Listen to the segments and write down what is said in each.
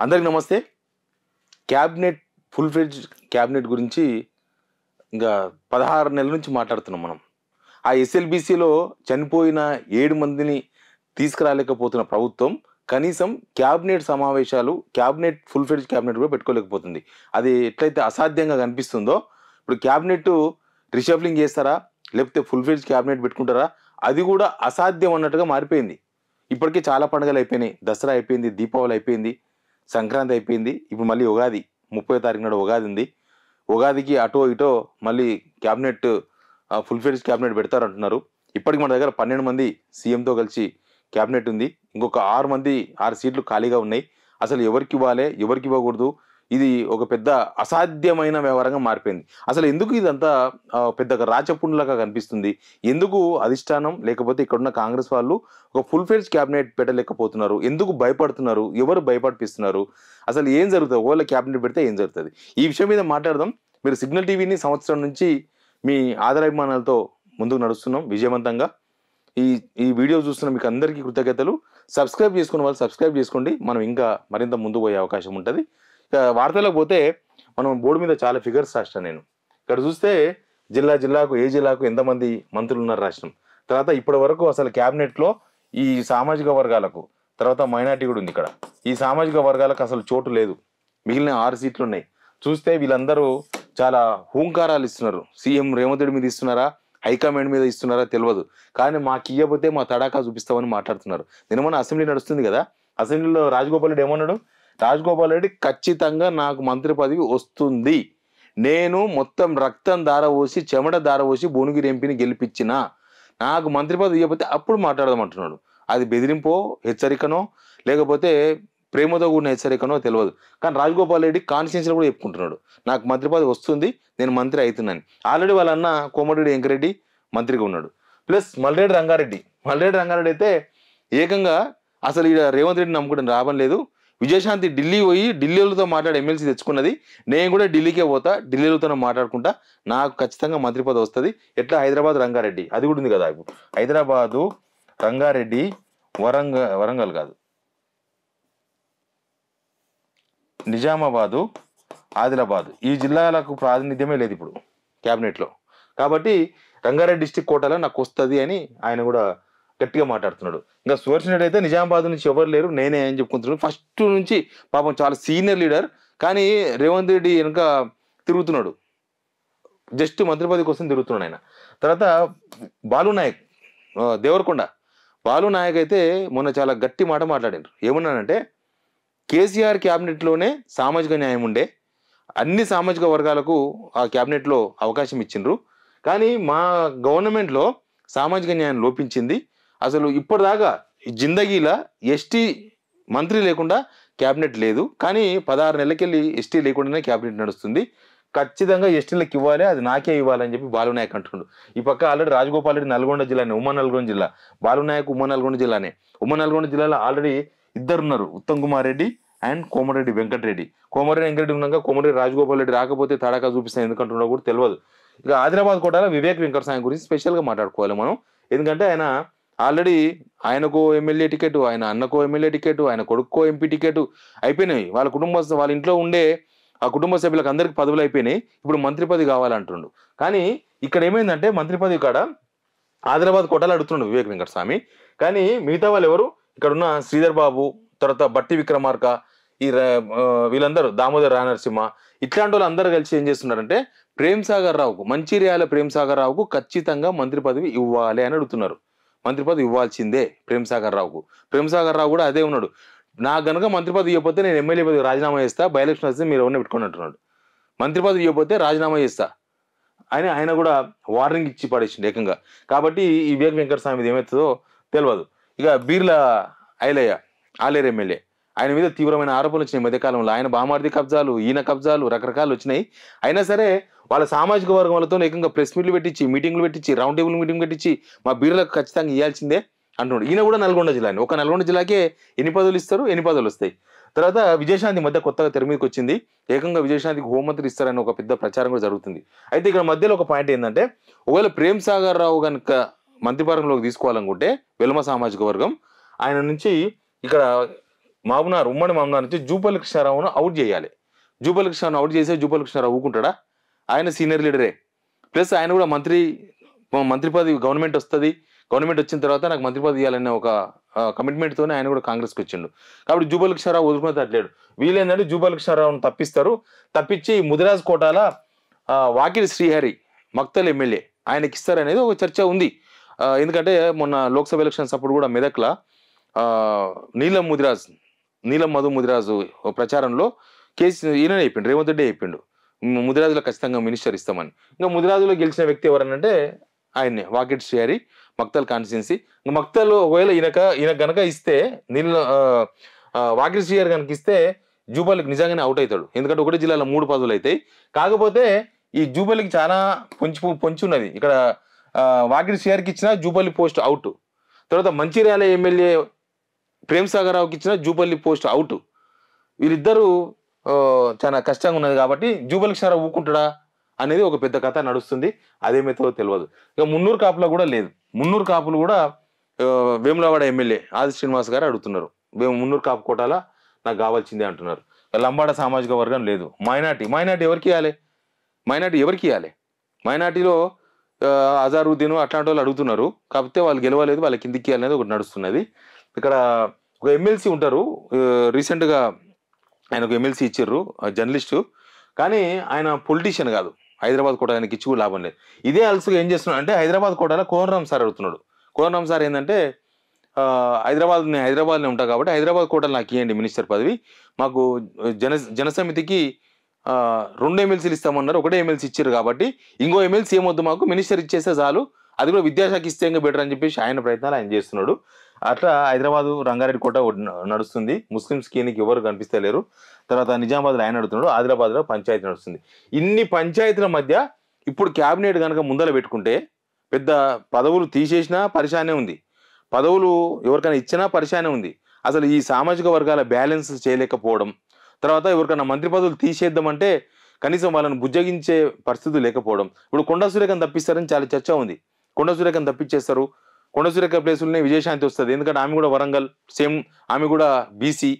అందరికి నమస్తే. Cabinet full fledged cabinet గురించి ఇంకా 16 నెలల నుంచి మాట్లాడుతున్నాం మనం. ఆ ఎస్ఎల్బిసిలో చనిపోయిన 7 మందిని తీసుకురాలేకపోతున్న ప్రభుత్వం కనీసం క్యాబినెట్ సమావేశాలు, క్యాబినెట్ ఫుల్ ఫ్లెడ్జ్ క్యాబినెట్ కూడా పెట్టుకోలేకపోతుంది. అది ఎట్లయితే అసాధ్యంగా కనిపిస్తుందో, ఇప్పుడు క్యాబినెట్ రిషఫ్లింగ్ చేస్తారా లేకపోతే ఫుల్ ఫ్లెడ్జ్ క్యాబినెట్ పెట్టుకుంటారా, అది కూడా అసాధ్యం అన్నట్టుగా మారిపోయింది. ఇప్పటికే చాలా పండుగలు అయిపోయినాయి. దసరా అయిపోయింది, దీపావళి అయిపోయింది, సంక్రాంతి అయిపోయింది. ఇప్పుడు మళ్ళీ ఉగాది 30వ తారీఖు నాడు ఉగాది ఉంది. ఉగాదికి అటో ఇటో మళ్ళీ క్యాబినెట్ ఫుల్ ఫ్లెడ్జ్ క్యాబినెట్ పెడతారంటున్నారు. ఇప్పటికి మన దగ్గర 12 మంది సీఎంతో కలిసి క్యాబినెట్ ఉంది. ఇంకొక 6 సీట్లు ఖాళీగా ఉన్నాయి. అసలు ఎవరికి ఇవ్వాలి, ఎవరికి ఇవ్వకూడదు, ఇది ఒక పెద్ద అసాధ్యమైన వ్యవహారంగా మారిపోయింది. అసలు ఎందుకు ఇదంతా పెద్దగా రాచపుండులాగా కనిపిస్తుంది? ఎందుకు అధిష్టానం లేకపోతే ఇక్కడున్న కాంగ్రెస్ వాళ్ళు ఒక ఫుల్ ఫ్లెడ్జ్ క్యాబినెట్ పెట్టలేకపోతున్నారు? ఎందుకు భయపడుతున్నారు? ఎవరు భయపడిపిస్తున్నారు? అసలు ఏం జరుగుతుంది? ఒకవేళ క్యాబినెట్ పెడితే ఏం జరుగుతుంది? ఈ విషయం మీద మాట్లాడదాం. మీరు సిగ్నల్ టీవీని సంవత్సరం నుంచి మీ ఆదరాభిమానాలతో ముందుకు నడుస్తున్నాం విజయవంతంగా. ఈ వీడియో చూస్తున్న మీకు అందరికీ కృతజ్ఞతలు. సబ్స్క్రైబ్ చేసుకున్న వాళ్ళు సబ్స్క్రైబ్ చేసుకోండి. మనం ఇంకా మరింత ముందుకు పోయే అవకాశం ఉంటుంది. వార్తలకు పోతే మనం బోర్డు మీద చాలా ఫిగర్స్ రాసినాను నేను. ఇక్కడ చూస్తే జిల్లాకు ఏ జిల్లాకు ఎంతమంది మంత్రులు ఉన్నారు రాష్ట్రం. తర్వాత ఇప్పటి వరకు అసలు క్యాబినెట్లో ఈ సామాజిక వర్గాలకు, తర్వాత మైనార్టీ కూడా ఉంది ఇక్కడ, ఈ సామాజిక వర్గాలకు అసలు చోటు లేదు. మిగిలిన 6 సీట్లు ఉన్నాయి. చూస్తే వీళ్ళందరూ చాలా హూంకారాలు ఇస్తున్నారు. సీఎం రేవంత్ రెడ్డి మీద ఇస్తున్నారా, హైకమాండ్ మీద ఇస్తున్నారా తెలియదు, కానీ మాకు ఇయ్యకపోతే మా తడాకా చూపిస్తామని మాట్లాడుతున్నారు. నిన్న అసెంబ్లీ నడుస్తుంది కదా, అసెంబ్లీలో రాజగోపాల్ రెడ్డి ఏమన్నాడు? రాజగోపాల్ రెడ్డి ఖచ్చితంగా నాకు మంత్రి పదవి వస్తుంది, నేను మొత్తం రక్తం దారపోసి చెమట దారపోసి భువనగిరి ఎంపీని గెలిపించిన, నాకు మంత్రి పదవి ఇవ్వకపోతే అప్పుడు మాట్లాడదామంటున్నాడు. అది బెదిరింపో, హెచ్చరికనో, లేకపోతే ప్రేమతో కూడిన హెచ్చరికనో తెలియదు. కానీ రాజగోపాల్ రెడ్డి కాన్స్టిట్యూన్సీలో కూడా చెప్పుకుంటున్నాడు, నాకు మంత్రి పదవి వస్తుంది, నేను మంత్రి అవుతున్నాను. ఆల్రెడీ వాళ్ళ అన్న కోమటిరెడ్డి వెంకరెడ్డి మంత్రిగా ఉన్నాడు. ప్లస్ మల్రెడ్డి రంగారెడ్డి అయితే ఏకంగా అసలు ఈ రేవంత్ రెడ్డి నమ్ముకుంటే లాభం లేదు, విజయశాంతి ఢిల్లీ పోయి ఢిల్లీలతో మాట్లాడి ఎమ్మెల్సీ తెచ్చుకున్నది, నేను కూడా ఢిల్లీకే పోతా, ఢిల్లీలతో మాట్లాడుకుంటా, నాకు ఖచ్చితంగా మంత్రి పదవి వస్తుంది. ఎట్లా హైదరాబాద్ రంగారెడ్డి అది కూడా ఉంది కదా. ఇప్పుడు హైదరాబాదు రంగారెడ్డి, వరంగల్ కాదు, నిజామాబాదు, ఆదిలాబాదు, ఈ జిల్లాలకు ప్రాతినిధ్యమే లేదు ఇప్పుడు క్యాబినెట్లో. కాబట్టి రంగారెడ్డి డిస్టిక్ కోటాలో నాకు వస్తుంది అని ఆయన కూడా గట్టిగా మాట్లాడుతున్నాడు. ఇంకా సుదర్శన్ రెడ్డి అయితే నిజామాబాద్ నుంచి ఎవరు లేరు, నేనే అని చెప్పుకుంటున్నాడు. ఫస్ట్ నుంచి పాపం చాలా సీనియర్ లీడర్, కానీ రేవంత్ రెడ్డి వెనక తిరుగుతున్నాడు, జస్ట్ మంత్రి పదవి కోసం తిరుగుతున్నాడు ఆయన. తర్వాత బాలు నాయక్, దేవరకొండ బాలు నాయక్ అయితే మొన్న చాలా గట్టి మాట మాట్లాడారు. ఏమన్నానంటే, కేసీఆర్ క్యాబినెట్లోనే సామాజిక న్యాయం ఉండే, అన్ని సామాజిక వర్గాలకు ఆ క్యాబినెట్లో అవకాశం ఇచ్చిండ్రు, కానీ మా గవర్నమెంట్లో సామాజిక న్యాయం లోపించింది. అసలు ఇప్పటిదాకా జిందగీలా ఎస్టీ మంత్రి లేకుండా క్యాబినెట్ లేదు, కానీ 16 నెలలకెళ్ళి ఎస్టీ లేకుండానే క్యాబినెట్ నడుస్తుంది, ఖచ్చితంగా ఎస్టీలకు ఇవ్వాలి, అది నాకే ఇవ్వాలని చెప్పి బాలు నాయక్ అంటుండు. ఈ పక్క ఆల్రెడీ రాజగోపాల్ రెడ్డి నల్గొండ జిల్లానే, ఉమ్మడి నల్గొండ జిల్లా, బాలు నాయక్ ఉమ్మడి నల్గొండ జిల్లానే. ఉమ్మడి నల్గొండ జిల్లాలో ఆల్రెడీ 2 ఉన్నారు, ఉత్తమ్ కుమార్ రెడ్డి అండ్ కోమటిరెడ్డి వెంకటరెడ్డి. కోమటిరెడ్డి వెంకటరెడ్డి ఉన్నాక కోమటిరెడ్డి రాజగోపాల్ రెడ్డి రాకపోతే తడాకా చూపిస్తాను ఎందుకంటున్నా కూడా తెలియదు. ఇక ఆదిలాబాద్ కోటాలో వివేక్ వెంకటస్వామి గురించి స్పెషల్గా మాట్లాడుకోవాలి మనం. ఎందుకంటే ఆయన ఆల్రెడీ ఆయనకు ఎమ్మెల్యే టికెట్, ఆయన అన్నకో ఎమ్మెల్యే టికెట్, ఆయన కొడుక్కో ఎంపీ టికెట్ అయిపోయినాయి. వాళ్ళ ఇంట్లో ఉండే ఆ కుటుంబ సభ్యులకు అందరికి పదవులు అయిపోయినాయి. ఇప్పుడు మంత్రి పదవి కావాలంటుండు. కానీ ఇక్కడ ఏమైందంటే మంత్రి పదవి కాడ ఆదిలాబాద్ కోటాలో అడుగుతున్నాడు వివేక్ వెంకటస్వామి, కానీ మిగతా వాళ్ళు ఎవరు, ఇక్కడ ఉన్న శ్రీధర్ బాబు, తర్వాత బట్టి విక్రమార్క, వీళ్ళందరూ దామోదర్ రానరసింహ, ఇట్లాంటి వాళ్ళు అందరూ కలిసి ఏం చేస్తున్నారంటే ప్రేమ్ సాగర్ రావుకు, మంచిర్యాల ప్రేమ్ సాగర్ రావుకు ఖచ్చితంగా మంత్రి పదవి ఇవ్వాలి అని అడుగుతున్నారు. మంత్రి పదవి ఇవ్వాల్సిందే ప్రేమ్ సాగర్ రావుకు. ప్రేమ్ సాగర్ రావు కూడా అదే ఉన్నాడు, నాకు గనుక మంత్రి పదవి ఇవ్వకపోతే నేను ఎమ్మెల్యే పదవి రాజీనామా చేస్తా, బై ఎలక్షన్ వస్తే మీరు ఎవరిని పెట్టుకుని అంటున్నాడు. మంత్రి పదవి ఇవ్వకపోతే రాజీనామా చేస్తా అని ఆయన కూడా వార్నింగ్ ఇచ్చి పడేసిండు ఏకంగా. కాబట్టి ఈ వివేక్ వెంకటస్వామి ఏమవుతుందో తెలియదు. ఇక బీర్ల ఐలయ్య ఆలేరు ఎమ్మెల్యే, ఆయన మీద తీవ్రమైన ఆరోపణలు వచ్చినాయి మధ్యకాలంలో. ఆయన బామార్ది కబ్జాలు, ఈయన కబ్జాలు రకరకాలు వచ్చినాయి. అయినా సరే వాళ్ళ సామాజిక వర్గంలతో ఏకంగా ప్రెస్ మీట్లు పెట్టించి, మీటింగ్లు పెట్టించి, రౌండ్ టేబుల్ మీటింగ్ పెట్టించి మా బీర్లకు ఖచ్చితంగా ఇవ్వాల్సిందే అంటున్నాడు. ఈయన కూడా నల్గొండ జిల్లాని, ఒక నల్గొండ జిల్లాకే ఎన్ని పదవులు ఇస్తారు, ఎన్ని పదవులు వస్తాయి. తర్వాత విజయశాంతి మధ్య కొత్తగా తెర మీదకి వచ్చింది, ఏకంగా విజయశాంతికి హోంమంత్రి ఇస్తారని ఒక పెద్ద ప్రచారం కూడా జరుగుతుంది. అయితే ఇక్కడ మధ్యలో ఒక పాయింట్ ఏంటంటే, ఒకవేళ ప్రేమ్ సాగర్ రావు కనుక మంత్రివర్గంలోకి తీసుకోవాలనుకుంటే వెల్మ సామాజిక వర్గం, ఆయన నుంచి ఇక్కడ ఉమ్మడి మామనార్ నుంచి జూపల్లి కృష్ణారావును అవుట్ చేయాలి. జూపల్లి కృష్ణారావు అవుట్ చేసే జూపల్లి కృష్ణారావు ఊకుంటాడా? ఆయన సీనియర్ లీడరే, ప్లస్ ఆయన కూడా మంత్రి పదవి గవర్నమెంట్ వస్తుంది, గవర్నమెంట్ వచ్చిన తర్వాత నాకు మంత్రి పదవి ఇవ్వాలనే ఒక కమిట్మెంట్తోనే ఆయన కూడా కాంగ్రెస్కి వచ్చిండు. కాబట్టి జూపల్లి కృష్ణారావు వదులుకునే తట్టలేడు. వీళ్ళేంటంటే జూపల్లి కృష్ణారావును తప్పించి ముదిరాజ్ కోటాల వాకిలి శ్రీహరి మక్తల్ ఎమ్మెల్యే ఆయనకి ఇస్తారనేది ఒక చర్చ ఉంది. ఎందుకంటే మొన్న లోక్సభ ఎలక్షన్స్ అప్పుడు కూడా మెదక్ల నీలం మధు ముదిరాజు ప్రచారంలో ఈయన చెప్పిండు, రేవంత్ రెడ్డి చెప్పిండు ముదిరాజులో ఖచ్చితంగా మినిస్టర్ ఇస్తామని. ఇంకా ముదిరాజులో గెలిచిన వ్యక్తి ఎవరనంటే ఆయన్నే వాకిటి శ్రీహరి, మక్తల్ కాన్స్టిట్యున్సీ. ఇంకా మక్తల్ ఒకవేళ ఈయన గనక ఇస్తే వాకిటి శ్రీహరి కనుక ఇస్తే జూపల్లికి నిజంగానే అవుట్ అవుతాడు. ఎందుకంటే ఒకటే జిల్లాలో 3 పదవులు అవుతాయి. కాకపోతే ఈ జూపల్లికి చాలా పొంచి ఉన్నది. ఇక్కడ వాకిటి శ్రీహరికి ఇచ్చిన జూపల్లి పోస్ట్ అవుట్, తర్వాత మంచిర్యాల ఎమ్మెల్యే ప్రేమ్ సాగర్ రావుకి ఇచ్చిన జూపల్లి పోస్ట్ అవుట్. వీళ్ళిద్దరూ చాలా కష్టంగా ఉన్నది. కాబట్టి జూపల్లి కృష్ణారావు ఊకుంటాడా అనేది ఒక పెద్ద కథ నడుస్తుంది. అదేమైతే తెలియదు. ఇక మున్నూరు కాపులో కూడా లేదు. మున్నూరు కాపులు కూడా వేములవాడ ఎమ్మెల్యే ఆది శ్రీనివాస్ గారు అడుగుతున్నారు, మున్నూరు కాపు కోటాల నాకు కావాల్సిందే అంటున్నారు. లంబాడ సామాజిక వర్గం లేదు. మైనార్టీ ఎవరికి ఇవ్వాలి? మైనార్టీలో అజారుద్దీన్ అట్లాంటి వాళ్ళు అడుగుతున్నారు. కాకపోతే వాళ్ళు గెలవలేదు, వాళ్ళ కిందికి ఇవ్వాలనేది ఒకటి నడుస్తున్నది. ఇక్కడ ఒక ఎమ్మెల్సీ ఉంటారు, రీసెంట్గా ఆయన ఒక ఎమ్మెల్సీ ఇచ్చారు, జర్నలిస్టు, కానీ ఆయన పొలిటీషియన్ కాదు. హైదరాబాద్ కోట ఆయనకి ఇచ్చి లాభం లేదు. ఇదే అలసుగా ఏం చేస్తున్నాడు అంటే హైదరాబాద్ కోటలో కోనరామ్ సార్ అడుగుతున్నాడు. కోనరామ్ సార్ ఏంటంటే హైదరాబాద్లో ఉంటా కాబట్టి హైదరాబాద్ కోటలో నాకు ఇవ్వండి మినిస్టర్ పదవి, మాకు జనసమితికి 2 ఎమ్మెల్సీలు ఇస్తామన్నారు, 1 ఎమ్మెల్సీ ఇచ్చారు కాబట్టి ఇంకో ఎమ్మెల్సీ ఏమొద్దు, మాకు మినిస్టర్ ఇచ్చేస్తే చాలు, అది కూడా విద్యాశాఖ ఇస్తే ఇంకా బెటర్ అని చెప్పేసి ఆయన ప్రయత్నాలు ఆయన చేస్తున్నాడు. అట్లా హైదరాబాదు రంగారెడ్డి కోట నడుస్తుంది. ముస్లింస్కి ఎవరు కనిపిస్తలేరు. తర్వాత నిజామాబాద్లో ఆయన నడుతున్నాడు, ఆదిలాబాద్లో పంచాయతీ నడుస్తుంది. ఇన్ని పంచాయతీల మధ్య ఇప్పుడు క్యాబినెట్ కనుక ముందర పెట్టుకుంటే పెద్ద పదవులు తీసేసినా పరిశానే ఉంది, పదవులు ఎవరికైనా ఇచ్చినా పరిశానే ఉంది. అసలు ఈ సామాజిక వర్గాల బ్యాలెన్స్ చేయలేకపోవడం, తర్వాత ఎవరికైనా మంత్రి పదవులు తీసేద్దామంటే కనీసం వాళ్ళని బుజ్జగించే పరిస్థితులు లేకపోవడం. ఇప్పుడు కొండా సురేఖను తప్పిస్తారని చాలా చర్చ ఉంది. కొండా సురేఖను తప్పించేస్తారు. కొండ సురేఖ ప్లేసులనే విజయశాంతి వస్తుంది. ఎందుకంటే ఆమె కూడా వరంగల్, సేమ్ ఆమె కూడా బీసీ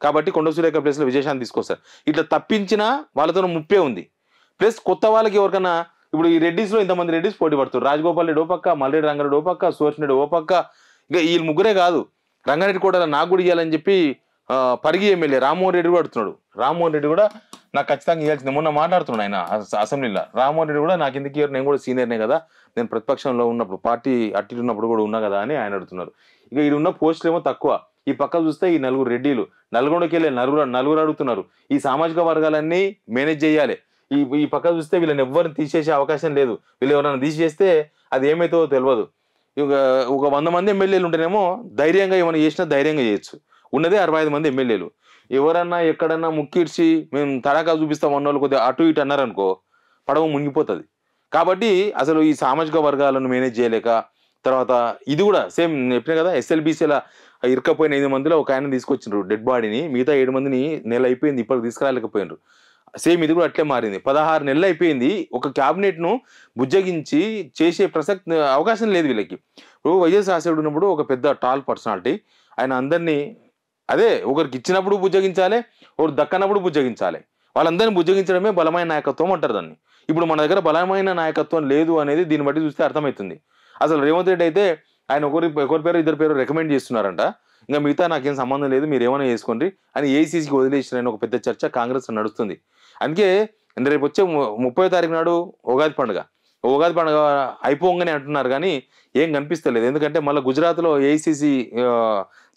కాబట్టి కొండ సురేఖ ప్లేస్లో విజయశాంతి తీసుకొస్తారు. ఇట్లా తప్పించినా వాళ్ళతో ముప్పే ఉంది. ప్లస్ కొత్త వాళ్ళకి ఎవరికైనా ఇప్పుడు ఈ రెడ్డిస్లో ఇంతమంది రెడ్డిస్ పోటీ పడుతారు. రాజగోపాల్ రెడ్డి ఓ పక్క, మల్రెడ్డి రంగారెడ్డి ఓ పక్క, సుదర్శన్ రెడ్డి ఓ పక్క. ఇక వీళ్ళు ముగ్గురే కాదు, రంగారెడ్డి కూడా నాకు కూడా ఇవ్వాలని చెప్పి పరిగి ఎమ్మెల్యే రామ్మోహన్ రెడ్డి కూడా అడుగుతున్నాడు. రామ్మోహన్ రెడ్డి కూడా నాకు ఖచ్చితంగా ఇవ్వాల్సింది. మొన్న మాట్లాడుతున్నాడు ఆయన అసెంబ్లీలో. రామ్మోహన్ రెడ్డి కూడా నాకు ఎందుకు ఇవ్వరు, నేను కూడా సీనియర్నే కదా, నేను ప్రతిపక్షంలో ఉన్నప్పుడు పార్టీ అట్టి ఉన్నప్పుడు కూడా ఉన్నా కదా అని ఆయన అడుగుతున్నారు. ఇక ఈ ఉన్న పోస్టులు ఏమో తక్కువ. ఈ పక్క చూస్తే ఈ 4 రెడ్డిలు, నల్గొండకి వెళ్ళి నలుగురు అడుగుతున్నారు. ఈ సామాజిక వర్గాలన్నీ మేనేజ్ చేయాలి. ఈ పక్క చూస్తే వీళ్ళని ఎవరిని తీసేసే అవకాశం లేదు. వీళ్ళు ఎవరైనా తీసేస్తే అది ఏమైతుందో తెలియదు. ఇక ఒక 100 మంది ఎమ్మెల్యేలు ఉంటేనేమో ధైర్యంగా ఏమైనా చేసినా ధైర్యంగా చేయొచ్చు. ఉన్నదే 65 మంది ఎమ్మెల్యేలు. ఎవరన్నా ఎక్కడన్నా ముక్కిడ్చి మేము తడాకా చూపిస్తాం అన్నోళ్ళు కొద్దిగా అటు ఇటు అన్నారనుకో పడవ మునిగిపోతుంది. కాబట్టి అసలు ఈ సామాజిక వర్గాలను మేనేజ్ చేయలేక, తర్వాత ఇది కూడా సేమ్ చెప్పినా కదా, ఎస్ఎల్బీసీల ఇరకపోయిన 8 మందిలో ఒక ఆయన తీసుకొచ్చిండ్రు డెడ్ బాడీని, మిగతా 7 మందిని నెల అయిపోయింది ఇప్పటికి తీసుకురాలేకపోయినారు. సేమ్ ఇది కూడా అట్లే మారింది. 16 నెలలు అయిపోయింది. ఒక క్యాబినెట్ను బుజ్జగించి చేసే అవకాశం లేదు వీళ్ళకి. ఇప్పుడు వైఎస్ రాజశేఖర్ ఉన్నప్పుడు ఒక పెద్ద టాల్ పర్సనాలిటీ, ఆయన అందరినీ ఒకరికి ఇచ్చినప్పుడు బుజ్జగించాలి, ఒకరు దక్కనప్పుడు బుజ్జగించాలి. వాళ్ళందరినీ బుజ్జగించడమే బలమైన నాయకత్వం అంటారు దాన్ని. ఇప్పుడు మన దగ్గర బలమైన నాయకత్వం లేదు అనేది దీన్ని బట్టి చూస్తే అర్థమవుతుంది. అసలు రేవంత్ రెడ్డి అయితే ఆయన ఒకరి పేరు 2 పేరు రికమెండ్ చేస్తున్నారంట. ఇంకా మిగతా నాకేం సంబంధం లేదు, మీరు ఏమైనా చేసుకోండి అని ఏఐసీసీకి వదిలేసిన ఒక పెద్ద చర్చ కాంగ్రెస్ నడుస్తుంది. అందుకే రేపు వచ్చే 30వ తారీఖు నాడు ఉగాది పండుగ అయిపోగానే అంటున్నారు కానీ ఏం కనిపిస్తలేదు. ఎందుకంటే మళ్ళీ గుజరాత్లో ఏఐసీసీ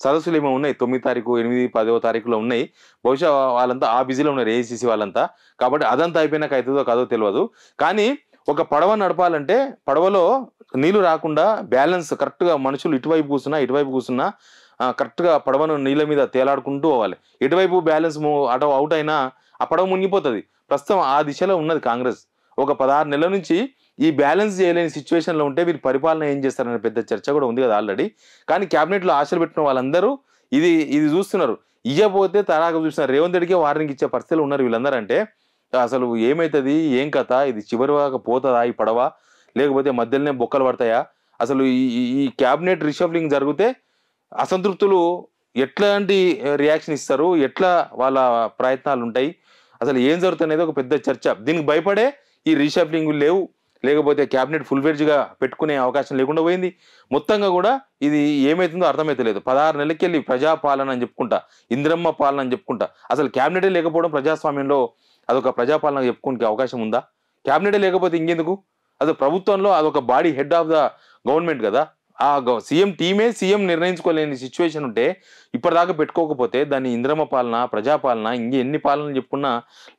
సదస్సులు ఏమో ఉన్నాయి, 9వ తారీఖు, 8, 10వ తారీఖులో ఉన్నాయి. బహుశా వాళ్ళంతా ఆ బిజీలో ఉన్నారు ఏఐసీసీ వాళ్ళంతా. కాబట్టి అదంతా అయిపోయినాక అవుతుందో కాదో తెలియదు. కానీ ఒక పడవ నడపాలంటే పడవలో నీళ్లు రాకుండా బ్యాలెన్స్ కరెక్ట్గా మనుషులు ఇటువైపు కూర్చున్నా కరెక్ట్గా పడవను నీళ్ళ మీద తేలాడుకుంటూ పోవాలి. ఎటువైపు బ్యాలెన్స్ అవుట్ అయినా ఆ పడవ మునిగిపోతుంది. ప్రస్తుతం ఆ దిశలో ఉన్నది కాంగ్రెస్. ఒక 16 నెలల నుంచి ఈ బ్యాలెన్స్ చేయలేని సిచ్యువేషన్లో ఉంటే వీరి పరిపాలన ఏం చేస్తారనే పెద్ద చర్చ కూడా ఉంది కదా ఆల్రెడీ. కానీ క్యాబినెట్లో ఆశలు పెట్టిన వాళ్ళందరూ ఇది చూస్తున్నారు. ఇవ్వకపోతే తరాక చూస్తున్నారు. రేవంత్ రెడ్డికి వార్నింగ్ ఇచ్చే పరిస్థితులు ఉన్నారు వీళ్ళందరూ. అంటే అసలు ఏమవుతుంది, ఏం కథ, ఇది చివరి దాకా పోతుందా ఈ పడవ, లేకపోతే మధ్యలోనే బొక్కలు పడతాయా? అసలు ఈ క్యాబినెట్ రిషఫ్లింగ్ జరిగితే అసంతృప్తులు ఎట్లాంటి రియాక్షన్ ఇస్తారు, ఎట్లా వాళ్ళ ప్రయత్నాలు ఉంటాయి, అసలు ఏం జరుగుతుంది ఒక పెద్ద చర్చ. దీనికి భయపడే ఈ రీషఫ్లింగ్ లేవు, లేకపోతే క్యాబినెట్ ఫుల్ గా పెట్టుకునే అవకాశం లేకుండా పోయింది. మొత్తంగా కూడా ఇది ఏమైతుందో అర్థమైతలేదు. 16 నెలలకెళ్ళి ప్రజాపాలన అని చెప్పుకుంటా, ఇంద్రమ్మ పాలన అని చెప్పుకుంటా, అసలు క్యాబినెటే లేకపోవడం ప్రజాస్వామ్యంలో అదొక ప్రజాపాలన చెప్పుకునే అవకాశం ఉందా? క్యాబినెటే లేకపోతే ఇంకెందుకు? అదొక ప్రభుత్వంలో అదొక body, head of the government కదా. ఆ సీఎం టీమే సీఎం నిర్ణయించుకోలేని సిచ్యువేషన్ ఉంటే ఇప్పటిదాకా పెట్టుకోకపోతే దాన్ని ఇంద్రమ్మ పాలన, ప్రజాపాలన, ఎన్ని పాలన చెప్పుకున్నా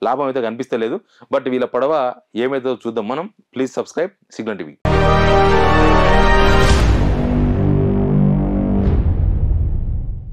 లాభం అయితే కనిపిస్తలేదు. బట్ వీళ్ళ పడవ ఏమైతుందో చూద్దాం మనం. Please subscribe signal TV.